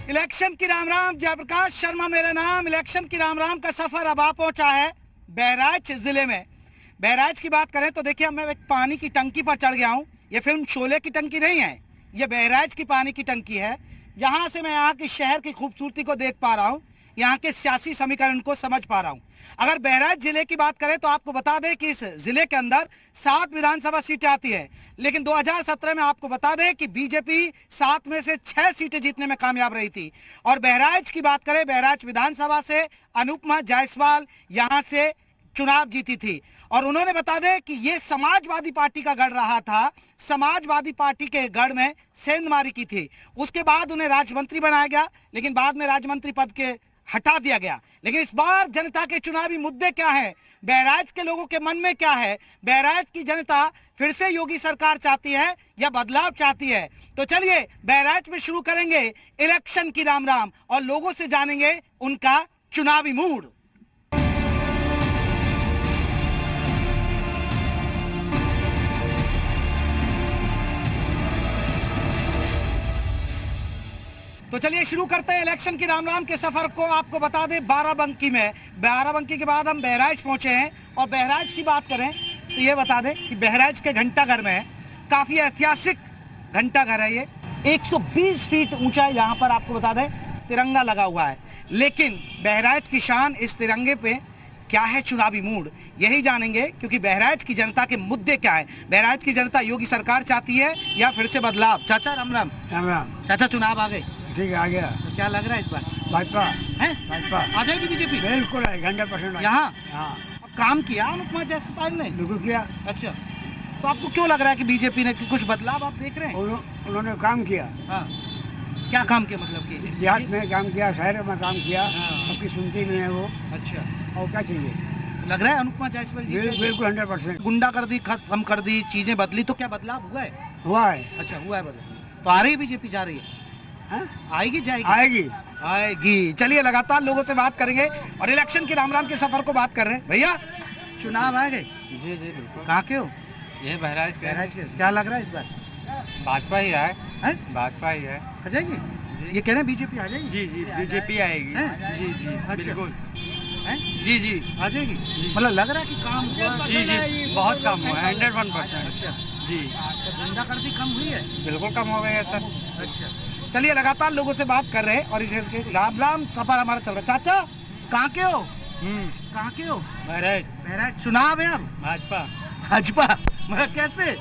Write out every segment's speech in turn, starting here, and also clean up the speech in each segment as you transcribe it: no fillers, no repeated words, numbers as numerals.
Election की राम राम, जयप्रकाश शर्मा मेरा नाम। इलेक्शन की राम राम का सफर अब आ पहुंचा है बहराइच जिले में। बहराइच की बात करें तो देखिए, मैं एक पानी की टंकी पर चढ़ गया हूं। ये फिल्म शोले की टंकी नहीं है, ये बहराइच की पानी की टंकी है, जहां से मैं यहाँ के शहर की खूबसूरती को देख पा रहा हूँ, यहाँ के सियासी समीकरण को समझ पा रहा हूँ। अगर बहराइच जिले की बात करें तो आपको बता दें कि इस जिले के अंदर 7 विधानसभा सीटें आती है, लेकिन 2017 में आपको बता दें कि बीजेपी 7 में से 6 सीटें जीतने में कामयाब रही थी। और बहराइच की बात करें, बहराइच विधानसभा से अनुपमा जायसवाल यहाँ से चुनाव जीती थी। और उन्होंने बता दें कि ये समाजवादी पार्टी का गढ़ रहा था, समाजवादी पार्टी के गढ़ में सेंधमारी की थी। उसके बाद उन्हें राज्यमंत्री बनाया गया, लेकिन बाद में राज्यमंत्री पद के हटा दिया गया। लेकिन इस बार जनता के चुनावी मुद्दे क्या हैं, बहराइच के लोगों के मन में क्या है, बहराइच की जनता फिर से योगी सरकार चाहती है या बदलाव चाहती है? तो चलिए बहराइच में शुरू करेंगे इलेक्शन की राम राम और लोगों से जानेंगे उनका चुनावी मूड। तो चलिए शुरू करते हैं इलेक्शन की राम राम के सफर को। आपको बता दें, बाराबंकी में, बाराबंकी के बाद हम बहराइच पहुंचे हैं। और बहराइच की बात करें तो ये बता दें कि बहराइच के घंटाघर में है, काफ़ी ऐतिहासिक घंटाघर है ये, 120 फीट ऊंचा है। यहाँ पर आपको बता दें तिरंगा लगा हुआ है, लेकिन बहराइच की शान इस तिरंगे पे क्या है चुनावी मूड, यही जानेंगे। क्योंकि बहराइच की जनता के मुद्दे क्या है, बहराइच की जनता योगी सरकार चाहती है या फिर से बदलाव? चाचा राम राम। राम राम। चाचा चुनाव आ गए? ठीक है, आ गया। तो क्या लग रहा है इस बार? भाजपा है, भाजपा आ जाएगी बीजेपी? बिल्कुल है, 100% यहाँ हाँ अब काम किया अनुपमा जायसवाल ने? बिल्कुल किया। अच्छा, तो आपको क्यों लग रहा है कि बीजेपी ने कुछ बदलाव आप देख रहे हैं? उन्होंने काम किया। हाँ, क्या काम किया मतलब कि? देहात में काम किया, शहर में काम किया। हाँ। आपकी सुनती नहीं है वो। अच्छा, और क्या चाहिए? लग रहा है अनुपमा जायसवाल जी बिल्कुल 100% गुंडागर्दी खत्म कर दी, चीजें बदली, तो क्या बदलाव हुआ है? हुआ है। अच्छा, हुआ है बदलाव। तो आ रही है बीजेपी, जा रही है? हाँ? आएगी जाएगी? आएगी आएगी। चलिए लगातार लोगों से बात करेंगे और इलेक्शन के राम राम के सफर को बात कर रहे हैं। भैया चुनाव आ गए? जी जी बिल्कुल। कहाँ के हो? ये बहराइच बहराइच के। क्या लग रहा है इस बार? भाजपा ही है, हैं? भाजपा ही है। आ जाएगी? ये कह रहे हैं बीजेपी आ जाएगी? जी जी बीजेपी आएगी। हैं? जी जी अच्छा। बिल्कुल। हैं? जी जी आ जाएगी? मतलब लग रहा है कि काम हुआ? जी जी बहुत कम हुआ है, 101%। अच्छा, जी तो गुंडागर्दी कम हुई है? बिल्कुल कम हो गई है सर। अच्छा, चलिए लगातार लोगों से बात कर रहे हैं और इसके राम राम सफर हमारा चल रहा है। चाचा कहाँ के हो? कहाँ के हो? बहराइच बहराइच। चुनाव है अब? भाजपा भाजपा। मतलब कैसे?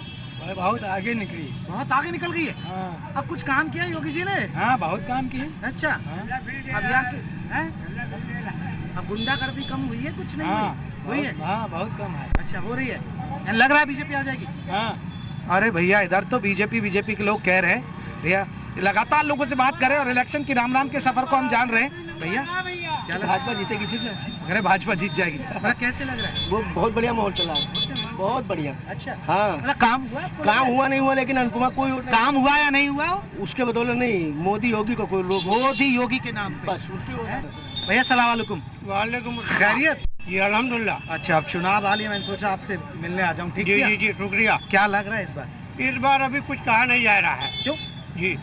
बहुत आगे निकली। बहुत आगे निकल गई है। हाँ अब कुछ काम किया योगी जी ने? हाँ बहुत काम किए। अच्छा, अब यहाँ के हैं? अब गुंडागर्दी कम हुई है, कुछ नहीं हुई है? हाँ बहुत कम है। अच्छा, हो रही है। लग रहा है बीजेपी आ जाएगी? हाँ अरे भैया, इधर तो बीजेपी के लोग कह रहे हैं। भैया लगातार लोगों से बात करें और इलेक्शन की राम राम के सफर को हम जान रहे हैं। भैया क्या भाजपा जीतेगी। ठीक है, अरे भाजपा जीत जाएगी। मतलब कैसे लग रहा है? वो बहुत बढ़िया माहौल चला है, बहुत बढ़िया। अच्छा, हाँ, मतलब काम हुआ आपको? काम हुआ नहीं हुआ, लेकिन अनुपमा कोई काम हुआ या नहीं हुआ उसके बदौलत नहीं, मोदी योगी को कोई लोग मोदी योगी के नाम पे। बस उसकी। भैया सलाम वालेकुम। वालेकुम खैरियत? जी अल्हम्दुलिल्लाह। अच्छा, अब चुनाव आ लिया, मैंने सोचा आपसे मिलने आ जाऊं। ठीक जी है, जी जी शुक्रिया। क्या लग रहा है इस बार? इस बार अभी कुछ कहा नहीं जा रहा है। क्यों? जी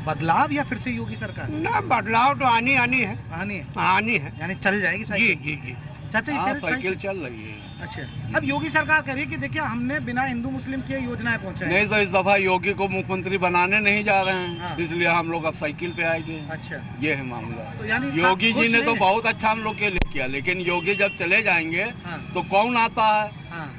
बदलाव या फिर से योगी सरकार? ना, बदलाव तो आनी है। आनी है, आनी है। यानी चल जाएगी जी साइकिल? जी जी चाचा ये कह रहे साइकिल चल रही है। अच्छा, अब योगी सरकार कह रही है कि देखिए हमने बिना हिंदू मुस्लिम के योजनाएं पहुंचाई। नहीं तो इस दफा योगी को मुख्यमंत्री बनाने नहीं जा रहे हैं। हाँ। इसलिए हम लोग अब साइकिल पे आएंगे। अच्छा, ये है मामला। तो यानी योगी आप खुश जी ने तो नहीं बहुत अच्छा हम लोग के लिए किया, लेकिन योगी जब चले जाएंगे हाँ। तो कौन आता है, हाँ,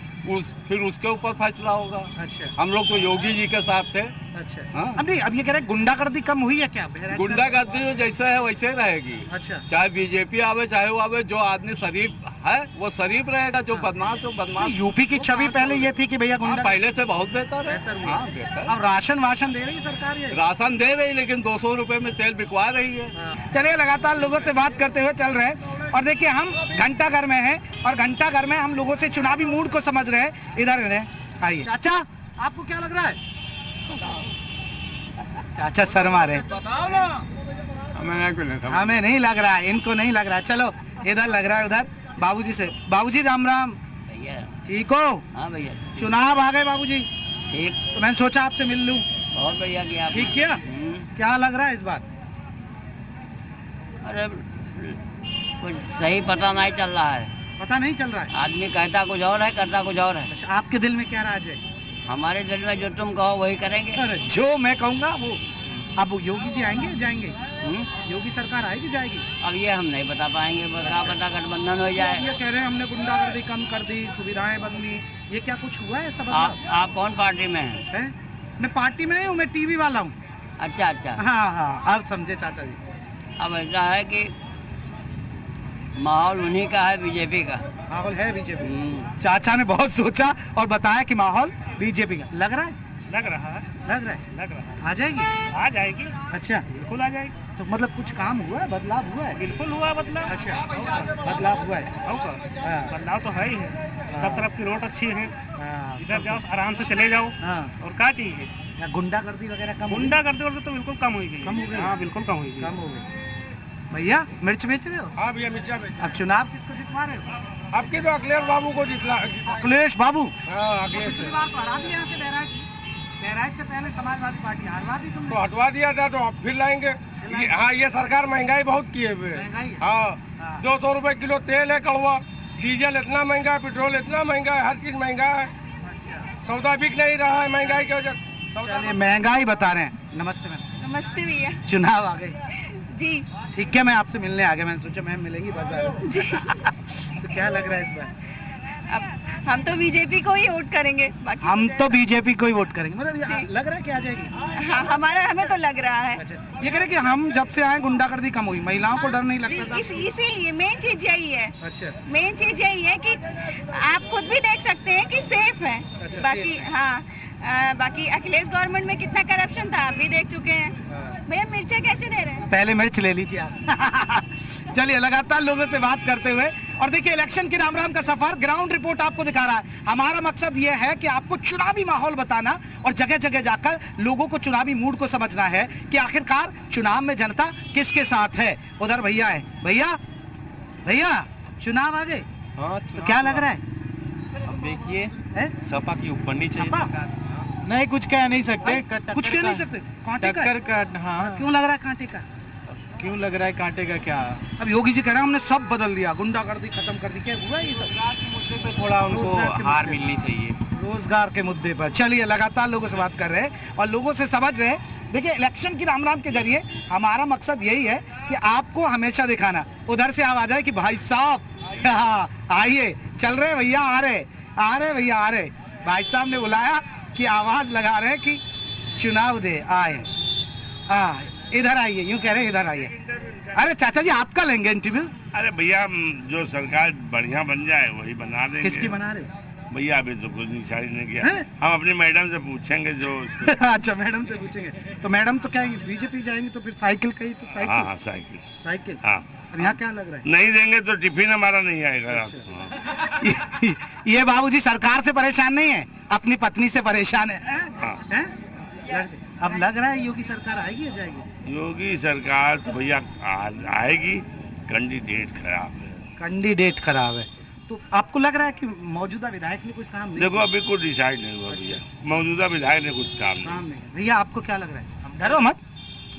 फिर उसके ऊपर फैसला होगा। अच्छा हम लोग तो योगी जी के साथ थे। अच्छा। हाँ। अब नहीं, अब ये कह रहे हैं गुंडागर्दी कम हुई है क्या? गुंडागर्दी तो जैसे है वैसे रहेगी। अच्छा, चाहे बीजेपी आवे चाहे वो आवे, जो आदमी शरीफ है वो शरीफ रहेगा, जो बदमाश है वो बदमाश। यूपी की छवि पहले ये थी कि भैया हाँ, गुंडा पहले से बहुत बेहतर है। बेहतर हुई। हाँ बेहतर। अब राशन वाशन दे रही है सरकार ये? राशन दे रही, लेकिन 200 रुपए में तेल बिकवा रही है। चलिए लगातार लोगों से बात करते हुए चल रहे हैं और देखिए हम घंटाघर में हैं और घंटाघर में हम लोगों से चुनावी मूड को समझ रहे हैं। इधर आइए। चाचा आपको क्या लग रहा है? चाचा शर्मा रहे। हमें नहीं लग रहा है, इनको नहीं लग रहा है। चलो इधर लग रहा है, उधर बाबूजी से। बाबूजी राम राम। भैया ठीक हो? हाँ भैया चुनाव आ गए बाबूजी, ठीक, तो मैंने सोचा आपसे मिल लूं। बहुत बढ़िया किया आपने। ठीक किया? क्या लग रहा है इस बार? अरे कुछ सही पता नहीं चल रहा है। पता नहीं चल रहा है। आदमी कहता कुछ और है, करता कुछ और है। अच्छा, आपके दिल में क्या राज है? हमारे दिल में जो तुम कहो वही करेंगे। अरे जो मैं कहूँगा वो। अब वो योगी जी आएंगे जाएंगे? योगी सरकार आएगी जाएगी? अब ये हम नहीं बता पाएंगे, क्या पता गठबंधन हो जाए। ये कह रहे हैं हमने गुंडागर्दी कम कर दी, सुविधाएं बदली, ये क्या कुछ हुआ है? सब आप कौन पार्टी में हैं? मैं पार्टी में नहीं हूँ, मैं टीवी वाला हूँ। अच्छा अच्छा। हाँ हाँ, अब समझे चाचा जी। अब ऐसा है कि माहौल उन्हीं का है, बीजेपी का माहौल है बीजेपी। चाचा ने बहुत सोचा और बताया कि माहौल बीजेपी का लग रहा है। लग रहा है, लग रहा है। लग रहा है। आ जाएगी? आ जाएगी, अच्छा, बिल्कुल आ जाएगी। तो मतलब कुछ काम हुआ है, बदलाव हुआ है? बिल्कुल हुआ बदलाव। अच्छा, बदलाव हुआ है। हाँ। बदलाव तो है ही है। सब तरफ की रोड अच्छी है, हाँ, इधर जाओ आराम से चले जाओ। हाँ। और क्या चाहिए? या गुंडागर्दी वगैरह कम हो गई? गुंडा करते वक्त तो बिल्कुल कम हो गई। कम हो गई? हाँ, बिल्कुल कम हो गई। कम हो गई। भैया मिर्च बेच रहे हो? हाँ भैया, मिर्चा बेच। अब चुनाव किसको जितवा रहे हो? आपके तो अखिलेश बाबू को जितला। अखिलेश बाबू। हाँ, अखिलेश पिछली बार तो हरा दिया यहाँ से बहराइच से पहले समाजवादी पार्टी हरवा दी तुमने। तो हटवा दिया था, तो अब फिर लाएंगे। हाँ, ये सरकार महंगाई बहुत किए हुए है। महंगाई है। हाँ, 200 रुपए किलो तेल है कड़वा, डीजल इतना महंगा है, पेट्रोल इतना महंगा है, हर चीज महंगा है। सौदा बिक नहीं रहा है महंगाई की वजह से। चलिए, महंगाई बता रहे हैं। नमस्ते मैम। नमस्ते भैया चुनाव आ गए जी। ठीक है, मैं आपसे मिलने आ गया। मैंने सोचा मैम मिलेंगी बाजार में। जी तो क्या लग रहा है इस बार? अब हम तो बीजेपी को ही वोट करेंगे, बाकी हम तो बीजेपी को ही वोट करेंगे। मतलब ये जी। लग रहा है कि आ जाएगी? हाँ, हमें तो लग रहा है। अच्छा, ये कह रहे कि हम जब से आए गुंडागर्दी कम हुई, महिलाओं को डर नहीं लगता था। इसीलिए मेन चीज यही है। अच्छा, मेन चीज यही है कि आप खुद भी देख सकते हैं कि सेफ है। अच्छा, बाकी safe हाँ, बाकी अखिलेश गवर्नमेंट में कितना करप्शन था आप भी देख चुके हैं। भैया मिर्चा कैसे दे रहे हैं? पहले मिर्च ले लीजिए आप। चलिए, लगातार लोगों से बात करते हुए, और देखिए इलेक्शन की राम राम का सफर ग्राउंड रिपोर्ट आपको दिखा रहा है। हमारा मकसद ये है कि आपको चुनावी माहौल बताना और जगह जगह जाकर लोगों को चुनावी मूड को समझना है कि आखिरकार चुनाव में जनता किसके साथ है। उधर भैया है। भैया भैया चुनाव आ गए, हाँ, तो क्या लग रहा है? अब देखिए हैं? सपा की ऊपरनी चाहिए सपा? सरकार। नहीं कुछ कह नहीं सकते। कुछ कह नहीं सकते। कांटे का है? टक्कर का। हाँ, क्यों लग रहा है कांटे का? क्यों लग रहा है कांटे का? क्या अब योगी जी कह रहे हैं हमने सब बदल दिया, गुंडागर्दी खत्म कर दी। क्या हुआ ये सब? मुद्दे पे थोड़ा उनको रोजगार के हार मुद्दे। मिलनी चाहिए। रोजगार के मुद्दे पर। चलिए, लगातार लोगों से बात कर रहे हैं और लोगों से समझ रहे हैं। देखिए, इलेक्शन की राम राम के जरिए हमारा मकसद यही है कि आपको हमेशा दिखाना। उधर से आप आ जाए कि भाई साहब हाँ, आइए, चल रहे भैया, आ रहे भैया, आ रहे। भाई साहब ने बुलाया कि आवाज लगा रहे हैं कि चुनाव दे आए। इधर आइए, यूं कह रहे हैं इधर आइए। अरे चाचा जी, आपका लेंगे इंटरव्यू? अरे भैया, जो सरकार बढ़िया बन जाए वही बना देंगे। किसकी बना रहे हो? भैया अभी तो कुछ डिसाइड नहीं किया। हैं? हम अपनी मैडम से पूछेंगे जो। अच्छा, मैडम से पूछेंगे। तो मैडम तो क्या बीजेपी जाएंगे, तो फिर साइकिल का ही तो हाँ साइकिल। हाँ, साइकिल। साइकिल। हाँ, और यहाँ क्या लग रहा है? नहीं देंगे तो टिफिन हमारा नहीं आएगा रात को। हाँ। ये बाबूजी सरकार से परेशान नहीं है, अपनी पत्नी से परेशान है। हाँ। हैं? अब लग रहा है योगी सरकार आएगी या जाएगी? योगी सरकार तो भैया आएगी, कैंडिडेट खराब है। कैंडिडेट खराब है, तो आपको लग रहा है कि मौजूदा विधायक ने कुछ काम नहीं देखो अभी कुछ डिसाइड नहीं हुआ भैया, मौजूदा विधायक ने कुछ काम काम नहीं। नहीं। भैया आपको क्या लग रहा है? डरो मत,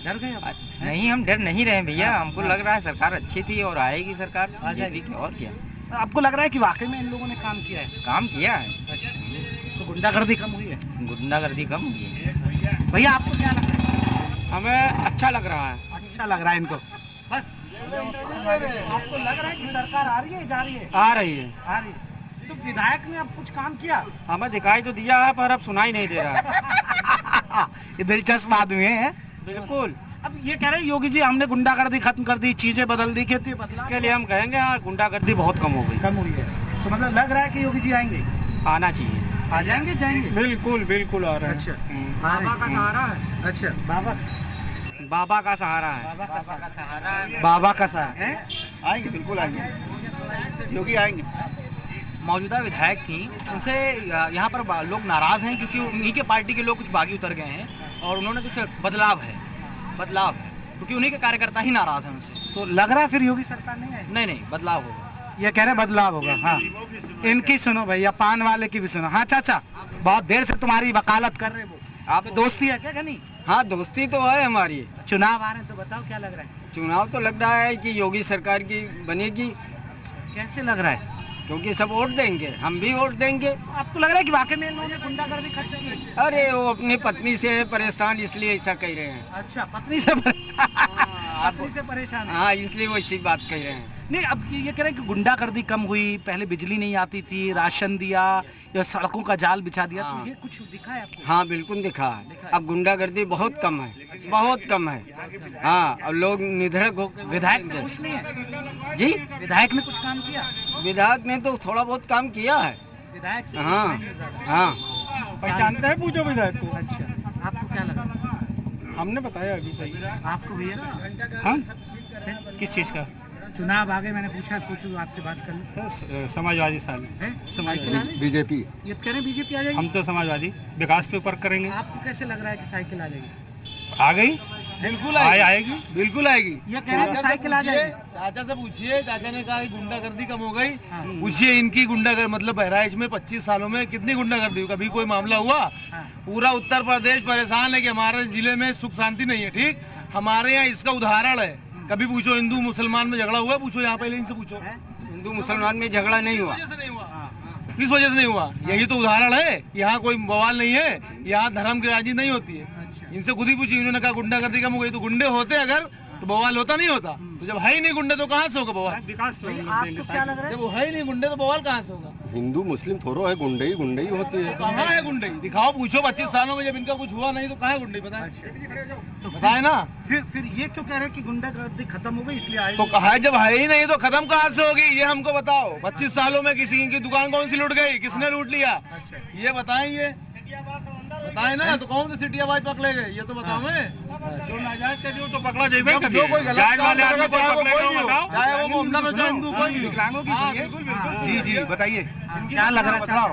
डर गए आप? नहीं, हम डर नहीं रहे भैया। हमको लग रहा है सरकार अच्छी थी और आएगी सरकार। आ जाएगी। बीजेपी की। और क्या आपको लग रहा है कि वाकई में इन लोगों ने काम किया है? काम किया है। अच्छा, तो गुंडागर्दी कम हुई है? गुंडागर्दी कम हुई है। भैया आपको क्या लग रहा है? हमें अच्छा लग रहा है। अच्छा लग रहा है इनको। बस आपको लग रहा है कि सरकार आ रही है, जा रही है? आ रही है। आ रही है। तो विधायक ने अब कुछ काम किया? हमें दिखाई तो दिया है पर अब सुनाई नहीं दे रहा है। ये दिलचस्प आदमी है। बिल्कुल। अब ये कह रहे हैं योगी जी हमने गुंडागर्दी खत्म कर दी, चीजें बदल दी। कहते इसके लिए हम कहेंगे हाँ, गुंडागर्दी बहुत कम हो गई। कम हुई है, तो मतलब लग रहा है कि योगी जी आएंगे। आना चाहिए। आ जाएंगे, जाएंगे। बिल्कुल बिल्कुल आ रहे हैं। अच्छा, बाबा का सहारा है। अच्छा, बाबा बाबा का सहारा है। बाबा का सहारा। बाबा का सहारा है। आएंगे, बिल्कुल आएंगे, योगी आएंगे। मौजूदा विधायक थी, उनसे यहाँ पर लोग नाराज हैं क्योंकि उन्हीं के पार्टी के लोग कुछ बागी उतर गए हैं और उन्होंने कुछ बदलाव है क्योंकि उन्हीं के कार्यकर्ता ही नाराज हैं उनसे। तो लग रहा है फिर योगी सरकार नहीं आएगी? नहीं, बदलाव होगा। ये कह रहे बदलाव होगा। हाँ, इनकी सुनो भैया, पान वाले की भी सुनो। हाँ चाचा, बहुत देर से तुम्हारी वकालत कर रहे वो। आप दोस्ती है क्या? नहीं, हाँ दोस्ती तो है हमारी। चुनाव आ रहे हैं तो बताओ क्या लग रहा है? चुनाव तो लग रहा है कि योगी सरकार की बनेगी। कैसे लग रहा है? क्योंकि सब वोट देंगे, हम भी वोट देंगे। आपको लग रहा है कि वाकई में इन्होंने गुंडागर्दी खत्म की? अरे वो अपनी पत्नी से परेशान इसलिए ऐसा कह रहे हैं। अच्छा, पत्नी से परेशान है। हाँ इसलिए वो इसी बात कह रहे हैं। नहीं, अब ये कह रहे हैं कि गुंडागर्दी कम हुई, पहले बिजली नहीं आती थी, राशन दिया या सड़कों का जाल बिछा दिया, तो ये कुछ दिखा है आपको? हाँ बिल्कुल दिखा है। अब गुंडागर्दी बहुत कम है, बहुत कम है। हाँ अब लोग निधड़क हो। विधायक से कुछ नहीं है जी? विधायक ने कुछ काम किया? विधायक ने तो थोड़ा बहुत काम किया है। विधायक से हाँ हाँ पहचानते हैं पूछो विधायक को। अच्छा, आपको क्या लगा? हमने बताया अभी सही। आपको भैया? हाँ किस चीज़ का? चुनाव आगे मैंने पूछा, सोचो आपसे बात कर लूं। समाजवादी साल समाजवादी बीजेपी। ये कह रहे हैं बीजेपी आ जाएगी? हम तो समाजवादी विकास पे ऊपर करेंगे। आपको कैसे लग रहा है कि साइकिल आ जाएगी? आ गई, बिल्कुल आएगी। बिल्कुल आएगी। ये कह रहे हैं कि साइकिल आ जाएगी। चाचा से पूछिए, चाचा ने कहा गुंडागर्दी कम हो गई। पूछिए इनकी गुंडागर्दी मतलब बहराइच में 25 सालों में कितनी गुंडागर्दी हुई? कभी कोई मामला हुआ? पूरा उत्तर प्रदेश परेशान है कि हमारे जिले में सुख शांति नहीं है। ठीक, हमारे यहाँ इसका उदाहरण है। कभी पूछो हिंदू मुसलमान में झगड़ा हुआ? पूछो यहाँ पहले इनसे पूछो। हिंदू मुसलमान में झगड़ा नहीं हुआ। किस वजह से नहीं हुआ? यही तो उदाहरण है। यहाँ कोई बवाल नहीं है, यहाँ धर्म की राजनीति नहीं होती है। इनसे खुद ही पूछिए, इन्होंने कहा गुंडागर्दी कम हो गई। तो गुंडे होते अगर तो बवाल होता नहीं होता। तो जब है ही नहीं गुंडे तो कहाँ से होगा बवाल? विकास पे आपको क्या लग रहा है? जब वो है ही नहीं गुंडे तो बवाल कहाँ से होगा? हिंदू मुस्लिम थोड़ो है, गुंडे ही होती है। कहाँ है गुंडे? दिखाओ, पूछो 25 सालों में जब इनका कुछ हुआ नहीं तो कहाँ है गुंडे? बताए तो बताए ना। फिर ये क्यों कह रहे हैं कि गुंडागर्दी खत्म हो गई इसलिए आए? तो कहा जब है ही नहीं तो खत्म कहाँ से होगी? ये हमको बताओ। 25 सालों में किसी की दुकान कौन सी लूट गई? किसने लूट लिया? ये बताएं। ये बताए ना। तो कौन सी सिटी आवाज पकड़े गए? ये तो बताओ। जो नाजायज का जो तो पकड़ा जाएगा। जो कोई गलत जायज वाले काम आदमी को करेगा, पकड़ेगा, बताओ। चाहे वो मोमडन हो चाहे हिंदू, कोई भी। विकलांगों की सुनिए। जी जी बताइए क्या लग रहा है? बदलाव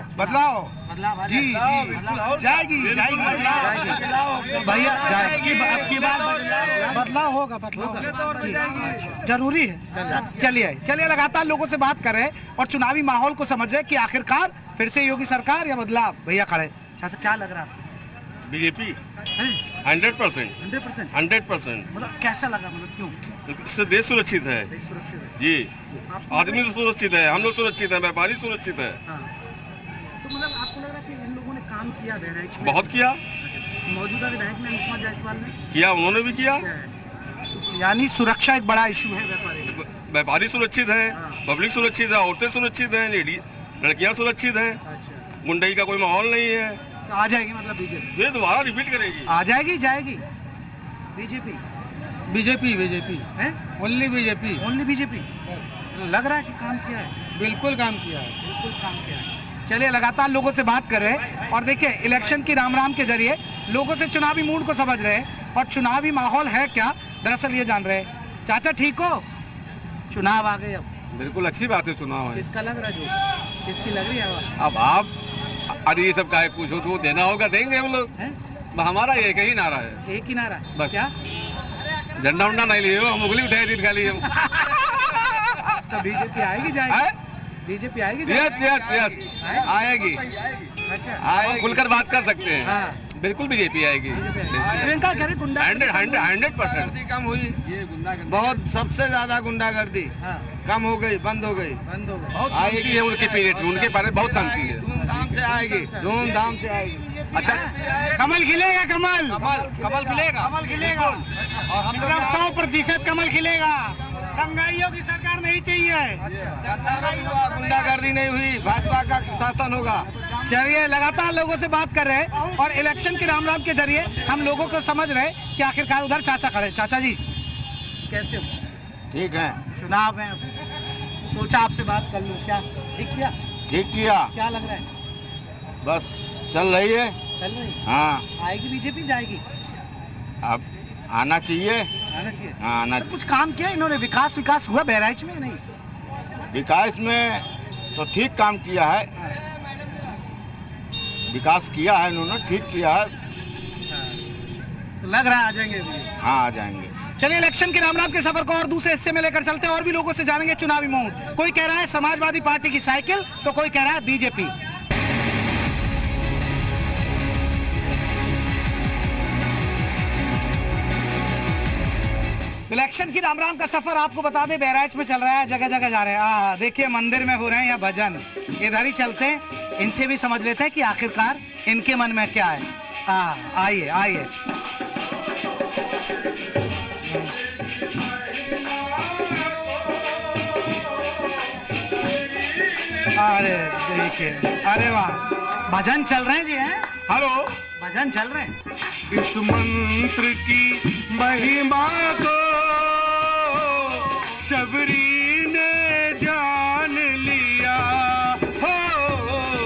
बदलाव आ जी जाएगा? जी जाएगी भैया आपकी बात बदलाव होगा, बदलाव जरूरी है। चलिए लगातार लोगों से बात कर रहे हैं और चुनावी माहौल को समझ रहे हैं कि आखिरकार फिर से योगी सरकार या बदलाव। भैया खड़े, अच्छा क्या लग रहा है? बीजेपी 100%। 100%। मतलब कैसा लगा? मतलब क्यों? इससे देश सुरक्षित है जी। आदमी सुरक्षित है, हम लोग सुरक्षित हैं, व्यापारी सुरक्षित है। तो मतलब आपको लग रहा है कि इन लोगों ने काम किया बहराइच में? बहुत किया। मौजूदा विधायक ने अनुपमा जायसवाल ने किया, उन्होंने भी किया। यानी सुरक्षा एक बड़ा इशू है। व्यापारी सुरक्षित है, पब्लिक सुरक्षित है, औरतें सुरक्षित हैं, लड़कियां सुरक्षित हैं। गुंडई का कोई माहौल नहीं है। तो आ जाएगी मतलब बीजेपी? ये दोबारा रिपीट करेगी। आ जाएगी, जाएगी बीजेपी? बीजेपी है ओनली बीजेपी। Only BJP? लग रहा है कि काम किया है। बिल्कुल काम किया है। बिल्कुल काम किया है। चलिए लगातार लोगों से बात कर रहे हैं और देखिए इलेक्शन की राम के जरिए लोगों से चुनावी मूड को समझ रहे हैं और चुनावी माहौल है क्या दरअसल ये जान रहे हैं। चाचा ठीक हो? चुनाव आ गए, अब बिल्कुल अच्छी बात है। चुनाव है, किसका लग रहा है? जो किसकी लग रही है? अब आप अरे ये सब काहे पूछो, तो देना होगा देंगे हम लोग। हमारा एक ही नारा है। एक ही नारा बस। क्या? झंडा उंडा नहीं लिए हो, हम उंगली उठाए दिन खाली हम। तो बीजेपी आएगी, जाएगी? बीजेपी आएगी, यस आएगी। अच्छा, खुलकर बात कर सकते हैं। हाँ। बिल्कुल बीजेपी आएगी। प्रियंका कह रही गुंडा 100% कम हुई। बहुत सबसे ज्यादा गुंडागर्दी कम हो गई, बंद हो गई। आएगी उनके पीरियड में, उनके बारे में बहुत शांति है। धूमधाम से आएगी, धूमधाम से आएगी। अच्छा कमल खिलेगा, कमल कमल खिलेगा। कमल खिलेगा और हम 100% कमल खिलेगा। दंगाइयों की सरकार नहीं चाहिए। गुंडागर्दी नहीं हुई, भाजपा का शासन होगा। चलिए लगातार लोगों से बात कर रहे हैं और इलेक्शन के राम के जरिए हम लोगों को समझ रहे हैं कि आखिरकार उधर चाचा खड़े। चाचा जी कैसे हो? ठीक है। चुनाव है, सोचा आपसे बात कर लूं। क्या ठीक किया? ठीक किया। क्या लग रहा है? बस चल रही है। चल रही? हाँ आएगी बीजेपी, जाएगी? अब आना चाहिए। आना चाहिए। हाँ आना तो कुछ काम किया इन्होंने? विकास हुआ बहराइच में? नहीं, विकास में तो ठीक काम किया है। विकास किया है इन्होंने, ठीक किया है। तो लग रहा है आ जाएंगे अभी। हाँ आ जाएंगे। चलिए इलेक्शन के राम के सफर को और दूसरे हिस्से में लेकर चलते हैं और भी लोगों से जानेंगे चुनावी मूड। कोई कह रहा है समाजवादी पार्टी की साइकिल तो कोई कह रहा है बीजेपी। तो इलेक्शन की राम राम का सफर आपको बता दें बहराइच में चल रहा है, जगह जगह जा रहे हैं। देखिए मंदिर में हो रहे हैं या भजन, इधर ही चलते हैं, इनसे भी समझ लेते हैं कि आखिरकार इनके मन में क्या है। आइए आइए। अरे देखिए, अरे वाह, भजन चल रहे हैं जी हैं। हेलो, भजन चल रहे हैं। इस मंत्र की महिमा को शबरी ने जान लिया हो,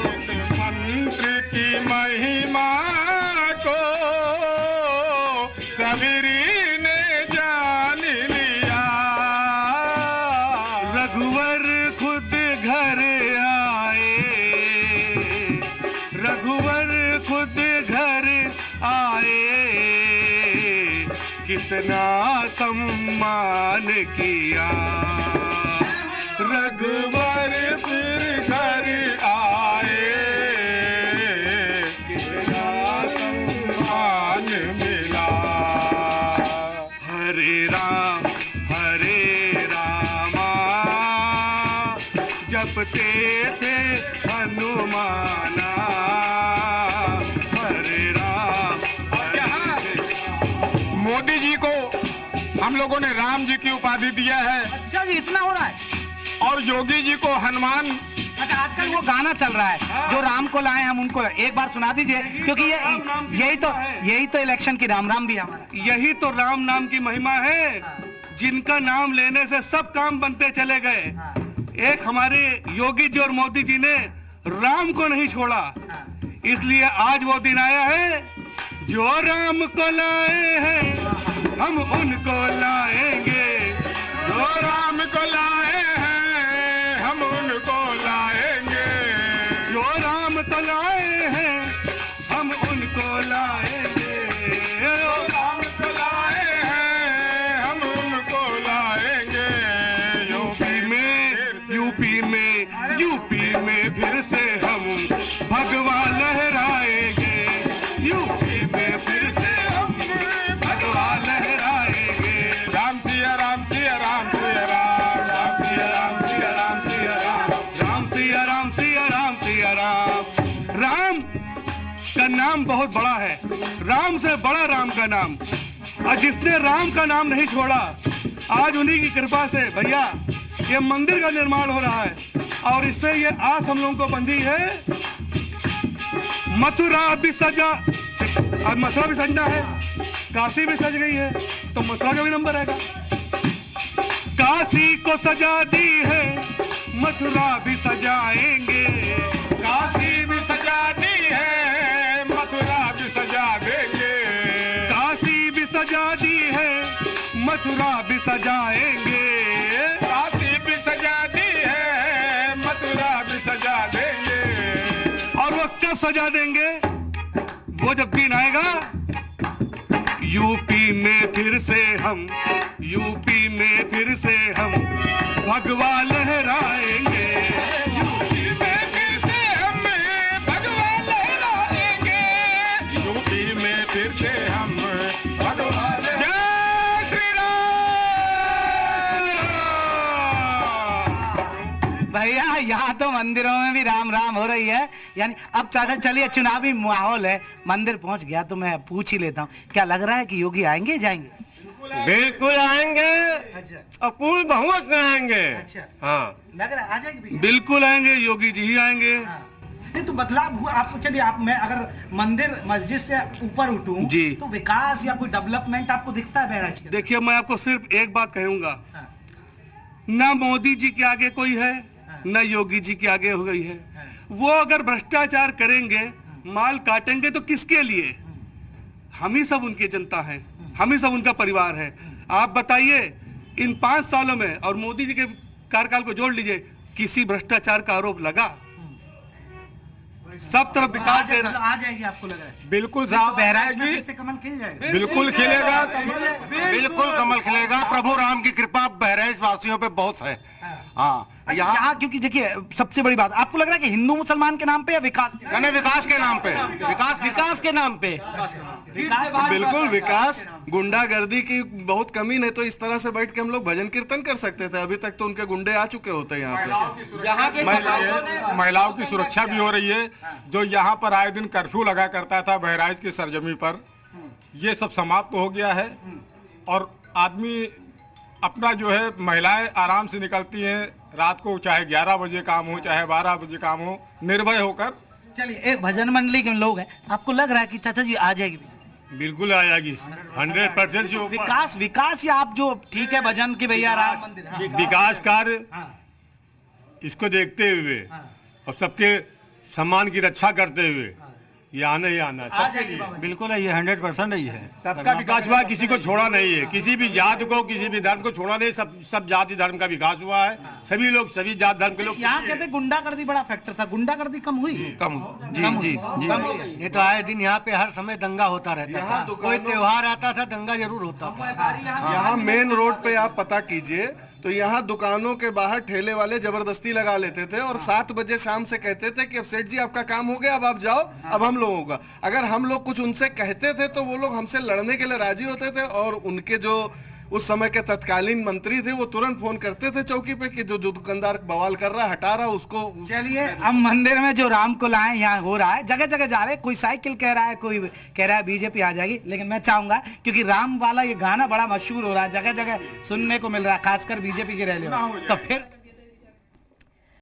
इस मंत्र की महिमा को शबरी ने जान लिया। रघुवर खुद घर आए, रघुवर खुद घर आए, कितना सम्मान किया। रघुवर फिर घर आए, कितना सम्मान मिला। हरे रामा जपते थे हनुमाना। मोदी जी को हम लोगों ने राम जी की उपाधि दिया है। अच्छा जी, इतना हो रहा है। और योगी जी को हनुमान। अच्छा, आजकल वो गाना चल रहा है जो राम को लाए हम उनको, एक बार सुना दीजिए, क्योंकि यही तो इलेक्शन की राम राम भी है हमारा। यही तो राम नाम की महिमा है, जिनका नाम लेने से सब काम बनते चले गए। एक हमारे योगी जी और मोदी जी ने राम को नहीं छोड़ा, इसलिए आज वो दिन आया है। जो राम को लाए हैं हम उनको लाएंगे, जो राम को लाए हैं हम उनको लाएंगे, जो राम को लाए हैं हम उनको लाएंगे, जो राम को लाए हैं हम उनको लाएंगे। यूपी में फिर से हम भगवा लहराएंगे, यूपी में फिर से हम भगवा लहराएंगे। राम सिया राम सिया राम सिया राम, राम सिया राम सिया राम सिया राम, राम सिया राम सिया राम सिया राम। राम का नाम बहुत बड़ा है, राम से बड़ा राम का नाम। और जिसने राम का नाम नहीं छोड़ा, आज उन्हीं की कृपा से भैया ये मंदिर का निर्माण हो रहा है, और इससे ये आस हम लोगों को बंधी है। मथुरा भी सजा, और मथुरा भी सजना है, काशी भी सज गई है, तो मथुरा का भी नंबर आएगा। काशी को सजा दी है, मथुरा भी सजाएंगे, काशी भी सजा दी है, मथुरा भी सजा देंगे, काशी भी सजा दी है, मथुरा भी सजाएंगे, काशी भी सजा दी है, मथुरा भी सजा देंगे। और वो कब सजा देंगे? वो जब दिन आएगा यूपी में फिर से हम, यूपी में फिर से हम भगवा लहराएंगे, यूपी में फिर से हम भगवा लहराएंगे, यूपी में फिर से हम भगवा लहराएंगे। जय श्री राम। भैया यहाँ तो मंदिरों में भी राम राम हो रही है, यानी अब चाचा चलिए, चुनावी माहौल है, मंदिर पहुंच गया तो मैं पूछ ही लेता हूँ, क्या लग रहा है कि योगी आएंगे जाएंगे? बिल्कुल आएंगे। अच्छा, और पूर्ण बहुमत से आएंगे। अच्छा, हाँ लग रहा है आ जाएंगे। बिल्कुल आएंगे, योगी जी ही आएंगे। नहीं तो बदलाव हुआ आपको, चलिए आप, मैं अगर मंदिर मस्जिद से ऊपर उठूं जी, तो विकास या कोई डेवलपमेंट आपको दिखता है बहराइच के? देखिए मैं आपको सिर्फ एक बात कहूंगा, ना मोदी जी के आगे कोई है, ना योगी जी के आगे हो गई है। वो अगर भ्रष्टाचार करेंगे, माल काटेंगे तो किसके लिए? हम ही सब उनकी जनता हैं, हम ही सब उनका परिवार है। आप बताइए इन 5 सालों में और मोदी जी के कार्यकाल को जोड़ लीजिए, किसी भ्रष्टाचार का आरोप लगा? सब तरफ विकास आ जाएगी आपको लग रहा है? बिल्कुल साहब, बहराइच से कमल खिल जाएगा, बिल्कुल खिलेगा, बिल्कुल कमल खिलेगा। प्रभु राम की कृपा बहराइच वासियों पे बहुत है, हाँ यहाँ क्योंकि देखिए सबसे बड़ी बात, आपको लग रहा है कि हिंदू मुसलमान के नाम पे या विकास नहीं, विकास के नाम पे, विकास के नाम पे, बिल्कुल विकास, गुंडागर्दी की बहुत कमी। नहीं तो इस तरह से बैठ के हम लोग भजन कीर्तन कर सकते थे, अभी तक तो उनके गुंडे आ चुके होते यहाँ पे। यहाँ के महिलाओं की सुरक्षा भी हो रही है। जो यहाँ पर आए दिन कर्फ्यू लगा करता था बहराइच की सरजमी पर, ये सब समाप्त हो गया है और आदमी अपना जो है, महिलाएं आराम से निकलती हैं रात को, चाहे 11 बजे काम हो चाहे 12 बजे काम हो, निर्भय होकर। चलिए, एक भजन मंडली के लोग हैं, आपको लग रहा है कि चाचा जी आ जाएगी? बिल्कुल आ जाएगी, 100%। विकास या आप जो ठीक है भजन की भैया राम मंदिर, विकास कार्य इसको देखते हुए और सबके सम्मान की रक्षा करते हुए ये आना ही आना बिल्कुल है, ये 100% ही है। सबका विकास हुआ, किसी को छोड़ा नहीं है, किसी भी जात को किसी भी धर्म को छोड़ा नहीं, सब जाति धर्म का विकास हुआ है। सभी लोग, सभी जात धर्म के लोग। यहाँ कहते हैं गुंडागर्दी बड़ा फैक्टर था, गुंडागर्दी कम हुई? कम जी। ये तो आए दिन यहाँ पे हर समय दंगा होता रहता था, कोई त्योहार आता था दंगा जरूर होता था। यहाँ मेन रोड पे आप पता कीजिए तो यहाँ दुकानों के बाहर ठेले वाले जबरदस्ती लगा लेते थे और 7 बजे शाम से कहते थे कि अब सेठ जी आपका काम हो गया, अब आप जाओ, अब हम लोगों का। अगर हम लोग कुछ उनसे कहते थे तो वो लोग हमसे लड़ने के लिए राजी होते थे और उनके जो उस समय के तत्कालीन मंत्री थे वो तुरंत फोन करते थे चौकी पे कि जो दुकानदार बवाल कर रहा, हटा रहा, उसको। चलिए, हम मंदिर में जो राम को लाए, यहाँ हो रहा है, जगह जगह जा रहे हैं, कोई साइकिल कह रहा है, कोई कह रहा है बीजेपी आ जाएगी, लेकिन मैं चाहूंगा क्योंकि राम वाला ये गाना बड़ा मशहूर हो रहा है, जगह जगह सुनने को मिल रहा है, खासकर बीजेपी के रैली में, तो फिर